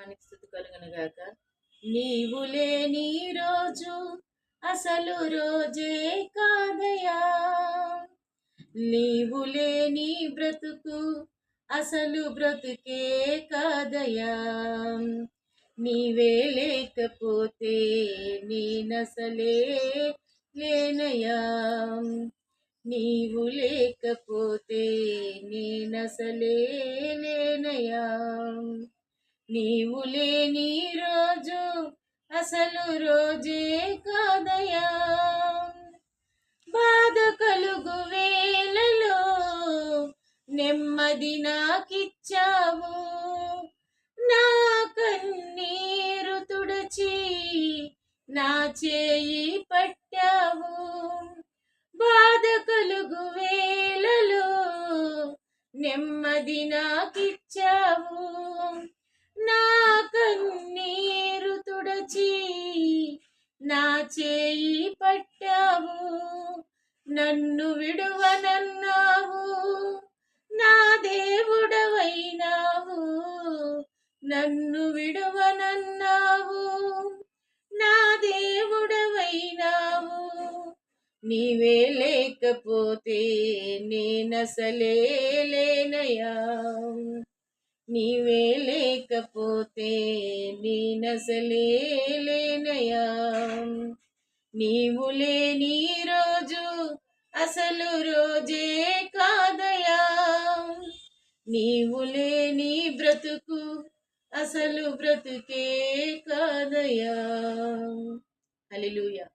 నామానికి స్తుతి కలుగును గాక. నీవు లేని రోజు అసలు రోజే కాదయా, నీవు లేని బ్రతుకు అసలు బ్రతుకే కాదయా. నీవే లేకపోతే నేనసలే లేనయా, నీవు లేకపోతే నేనసలే లేనయా. నీవు లేని రోజు అసలు రోజే కాదయా. బాధ కలుగు వేళలో నెమ్మది నాకిచ్చావు, నా కన్నీరు తుడచి నా చేయి పట్టావు. బాధ కలుగు వేళలో నెమ్మది నాకిచ్చావు, నా కన్నీరు తుడచి నా చేయి పట్టావు. నన్ను విడువనన్నావు, నా దేవుడవైనావు. నన్ను విడువనన్నావు, నా దేవుడవైనావు. నీవే లేకపోతే నేనసలే లేనయా, నీవే లేకపోతే నేనసలే లేనయా. నీవు లేని రోజు అసలు రోజే కాదయా, నీవు లేని బ్రతుకు అసలు బ్రతుకే కాదయా. హల్లెలూయా.